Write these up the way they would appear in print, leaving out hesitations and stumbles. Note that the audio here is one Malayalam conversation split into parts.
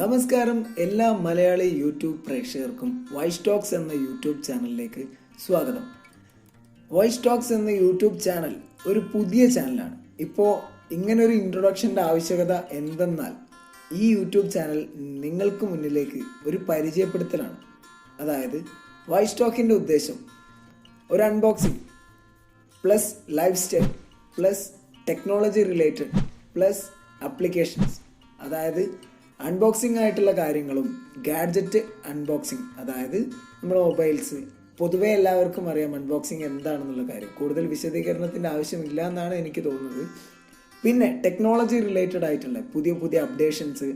നമസ്കാരം എല്ലാ മലയാളി യൂട്യൂബ് പ്രേക്ഷകർക്കും വോയിസ് ടോക്സ് എന്ന യൂട്യൂബ് ചാനലിലേക്ക് സ്വാഗതം. വോയിസ് ടോക്സ് എന്ന യൂട്യൂബ് ചാനൽ ഒരു പുതിയ ചാനലാണ്. ഇപ്പോൾ ഇങ്ങനൊരു ഇൻട്രൊഡക്ഷൻ്റെ ആവശ്യകത എന്തെന്നാൽ ഈ യൂട്യൂബ് ചാനൽ നിങ്ങൾക്ക് മുന്നിലേക്ക് ഒരു പരിചയപ്പെടുത്തലാണ്. അതായത് വോയിസ് ടോക്കിൻ്റെ ഉദ്ദേശം ഒരു unboxing plus life style plus technology related plus applications, അതായത് അൺബോക്സിംഗ് ആയിട്ടുള്ള കാര്യങ്ങളും ഗാഡ്ജറ്റ് അൺബോക്സിങ്, അതായത് നമ്മുടെ മൊബൈൽസ്. പൊതുവേ എല്ലാവർക്കും അറിയാം അൺബോക്സിങ് എന്താണെന്നുള്ള കാര്യം. കൂടുതൽ വിശദീകരണത്തിൻ്റെ ആവശ്യമില്ല എന്നാണ് എനിക്ക് തോന്നുന്നത്. പിന്നെ ടെക്നോളജി റിലേറ്റഡ് ആയിട്ടുള്ള പുതിയ പുതിയ അപ്ഡേഷൻസ്,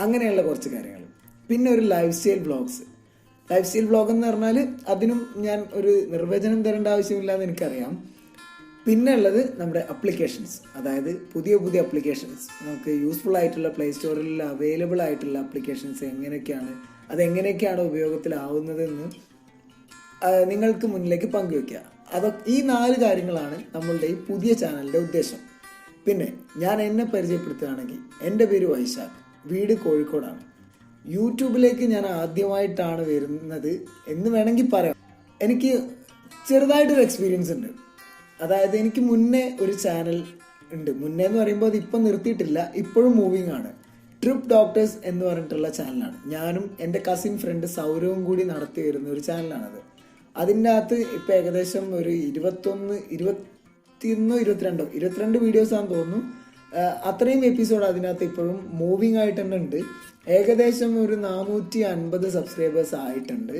അങ്ങനെയുള്ള കുറച്ച് കാര്യങ്ങൾ. പിന്നെ ഒരു life style vlogs. Life style vlog എന്ന് പറഞ്ഞാൽ അതിനും ഞാൻ ഒരു നിർവചനം തരേണ്ട ആവശ്യമില്ല എന്ന് എനിക്കറിയാം. പിന്നെ ഉള്ളത് നമ്മുടെ അപ്ലിക്കേഷൻസ്, അതായത് പുതിയ പുതിയ അപ്ലിക്കേഷൻസ്, നമുക്ക് യൂസ്ഫുൾ ആയിട്ടുള്ള പ്ലേ സ്റ്റോറിൽ അവൈലബിൾ ആയിട്ടുള്ള അപ്ലിക്കേഷൻസ് അതെങ്ങനെയൊക്കെയാണ് ഉപയോഗത്തിലാവുന്നതെന്ന് നിങ്ങൾക്ക് മുന്നിലേക്ക് പങ്കുവയ്ക്കുക. ഈ 4 കാര്യങ്ങളാണ് നമ്മളുടെ ഈ പുതിയ ചാനലിൻ്റെ ഉദ്ദേശം. പിന്നെ ഞാൻ എന്നെ പരിചയപ്പെടുത്തുകയാണെങ്കിൽ എൻ്റെ പേര് വൈശാഖ്, വീട് കോഴിക്കോടാണ്. യൂട്യൂബിലേക്ക് ഞാൻ ആദ്യമായിട്ടാണ് വരുന്നത് എന്ന് വേണമെങ്കിൽ പറയാം. എനിക്ക് ചെറുതായിട്ടൊരു എക്സ്പീരിയൻസ് ഉണ്ട്. അതായത് എനിക്ക് മുന്നേ ഒരു ചാനൽ ഉണ്ട്. മുന്നേ എന്ന് പറയുമ്പോൾ അത് ഇപ്പം നിർത്തിയിട്ടില്ല, ഇപ്പോഴും മൂവിങ് ആണ്. ട്രിപ്പ് ഡോക്ടേഴ്സ് എന്ന് പറഞ്ഞിട്ടുള്ള ചാനലാണ്. ഞാനും എൻ്റെ കസിൻ ഫ്രണ്ട് സൗരവും കൂടി നടത്തി വരുന്ന ഒരു ചാനലാണത്. അതിൻ്റെ അകത്ത് ഇപ്പം ഏകദേശം ഒരു 22 വീഡിയോസാണെന്ന് തോന്നുന്നു. അത്രയും എപ്പിസോഡ് അതിനകത്ത് ഇപ്പോഴും മൂവിങ് ആയിട്ട് തന്നെ ഉണ്ട്. ഏകദേശം ഒരു 450 സബ്സ്ക്രൈബേഴ്സ് ആയിട്ടുണ്ട്.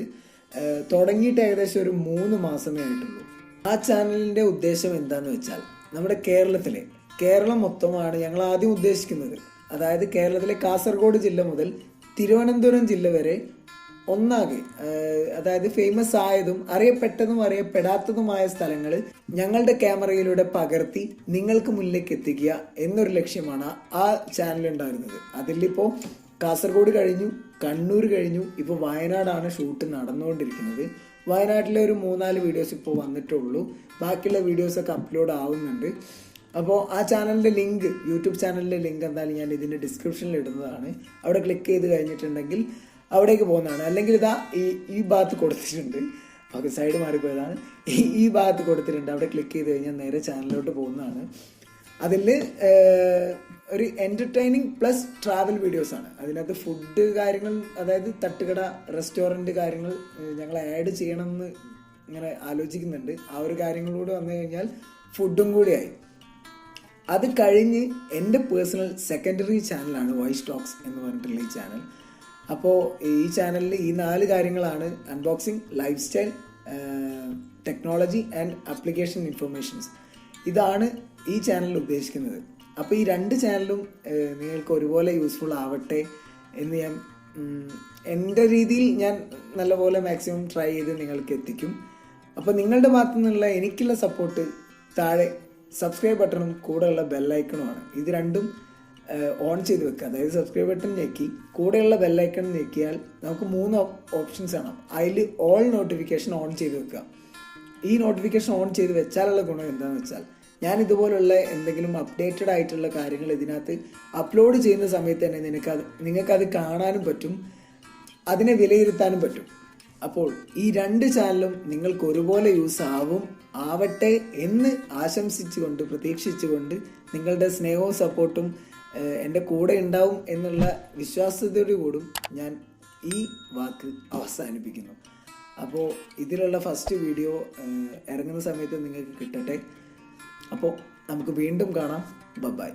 തുടങ്ങിയിട്ട് ഏകദേശം ഒരു 3 മാസമേ ആയിട്ടുള്ളൂ. ആ ചാനലിൻ്റെ ഉദ്ദേശം എന്താണെന്ന് വെച്ചാൽ നമ്മുടെ കേരളം മൊത്തമാണ് ഞങ്ങൾ ആദ്യം ഉദ്ദേശിക്കുന്നത്. അതായത് കേരളത്തിലെ കാസർഗോഡ് ജില്ല മുതൽ തിരുവനന്തപുരം ജില്ല വരെ ഒന്നാകെ, അതായത് ഫേമസ് ആയതും അറിയപ്പെട്ടതും അറിയപ്പെടാത്തതുമായ സ്ഥലങ്ങൾ ഞങ്ങളുടെ ക്യാമറയിലൂടെ പകർത്തി നിങ്ങൾക്ക് മുന്നിലേക്ക് എത്തിക്കുക എന്നൊരു ലക്ഷ്യമാണ് ആ ചാനൽ ഉണ്ടായിരുന്നത്. അതിലിപ്പോൾ കാസർഗോഡ് കഴിഞ്ഞു, കണ്ണൂർ കഴിഞ്ഞു, ഇപ്പോൾ വയനാടാണ് ഷൂട്ട് നടന്നുകൊണ്ടിരിക്കുന്നത്. വയനാട്ടിലെ ഒരു 3-4 വീഡിയോസ് ഇപ്പോൾ വന്നിട്ടുള്ളൂ. ബാക്കിയുള്ള വീഡിയോസൊക്കെ അപ്ലോഡ് ആവുന്നുണ്ട്. അപ്പോൾ ആ ചാനലിൻ്റെ ലിങ്ക്, യൂട്യൂബ് ചാനലിൻ്റെ ലിങ്ക് എന്തായാലും ഞാൻ ഇതിൻ്റെ ഡിസ്ക്രിപ്ഷനിൽ ഇടുന്നതാണ്. അവിടെ ക്ലിക്ക് ചെയ്ത് കഴിഞ്ഞിട്ടുണ്ടെങ്കിൽ അവിടേക്ക് പോകുന്നതാണ്. അല്ലെങ്കിൽ ഇതാ ഈ ഭാഗത്ത് കൊടുത്തിട്ടുണ്ട്. ഓക്കെ, സൈഡ് മാറിപ്പോയതാണ്. ഈ ഭാഗത്ത് കൊടുത്തിട്ടുണ്ട്. അവിടെ ക്ലിക്ക് ചെയ്ത് കഴിഞ്ഞാൽ നേരെ ചാനലിലോട്ട് പോകുന്നതാണ്. അതിൽ ഒരു എൻ്റർടൈനിങ് പ്ലസ് ട്രാവൽ വീഡിയോസാണ്. അതിനകത്ത് ഫുഡ് കാര്യങ്ങൾ, അതായത് തട്ടുകട റെസ്റ്റോറൻറ്റ് കാര്യങ്ങൾ ഞങ്ങൾ ആഡ് ചെയ്യണമെന്ന് ഇങ്ങനെ ആലോചിക്കുന്നുണ്ട്. ആ ഒരു കാര്യങ്ങളൂടെ വന്നു കഴിഞ്ഞാൽ ഫുഡും കൂടിയായി. അത് കഴിഞ്ഞ് എൻ്റെ പേഴ്സണൽ സെക്കൻഡറി ചാനലാണ് വോയിസ് ടോക്സ് എന്ന് പറഞ്ഞിട്ടുള്ള ഈ ചാനൽ. അപ്പോൾ ഈ ചാനലിൽ ഈ 4 കാര്യങ്ങളാണ്: unboxing, life style, technology and application informations. ഇതാണ് ഈ ചാനലിൽ ഉദ്ദേശിക്കുന്നത്. അപ്പോൾ ഈ 2 ചാനലും നിങ്ങൾക്ക് ഒരുപോലെ യൂസ്ഫുൾ ആവട്ടെ എന്ന് ഞാൻ എൻ്റെ രീതിയിൽ ഞാൻ നല്ലപോലെ മാക്സിമം ട്രൈ ചെയ്ത് നിങ്ങൾക്ക് എത്തിക്കും. അപ്പോൾ നിങ്ങളുടെ ഭാഗത്തു നിന്നുള്ള എനിക്കുള്ള സപ്പോർട്ട് താഴെ സബ്സ്ക്രൈബ് ബട്ടണും കൂടെയുള്ള ബെല്ലൈക്കണുമാണ്. ഇത് രണ്ടും ഓൺ ചെയ്ത് വെക്കുക. അതായത് സബ്സ്ക്രൈബ് ബട്ടൺ ഞെക്കി കൂടെയുള്ള ബെല്ലൈക്കൺ ഞെക്കിയാൽ നമുക്ക് 3 ഓപ്ഷൻസ് ആണ്. അതിൽ ഓൾ നോട്ടിഫിക്കേഷൻ ഓൺ ചെയ്ത് വെക്കുക. ഈ നോട്ടിഫിക്കേഷൻ ഓൺ ചെയ്ത് വെച്ചാലുള്ള ഗുണം എന്താണെന്ന് വെച്ചാൽ ഞാൻ ഇതുപോലുള്ള എന്തെങ്കിലും അപ്ഡേറ്റഡ് ആയിട്ടുള്ള കാര്യങ്ങൾ ഇതിനകത്ത് അപ്ലോഡ് ചെയ്യുന്ന സമയത്ത് തന്നെ നിങ്ങൾക്കത് കാണാനും പറ്റും, അതിനെ വിലയിരുത്താനും പറ്റും. അപ്പോൾ ഈ 2 ചാനലും നിങ്ങൾക്ക് ഒരുപോലെ യൂസ് ആവട്ടെ എന്ന് ആശംസിച്ചുകൊണ്ട് പ്രതീക്ഷിച്ചുകൊണ്ട് നിങ്ങളുടെ സ്നേഹവും സപ്പോർട്ടും എൻ്റെ കൂടെ ഉണ്ടാവും എന്നുള്ള വിശ്വാസത്തോടു കൂടും ഞാൻ ഈ വാക്ക് അവസാനിപ്പിക്കുന്നു. അപ്പോൾ ഇതിലുള്ള ഫസ്റ്റ് വീഡിയോ ഇറങ്ങുന്ന സമയത്ത് നിങ്ങൾക്ക് കിട്ടട്ടെ. അപ്പോൾ നമുക്ക് വീണ്ടും കാണാം. ബൈ.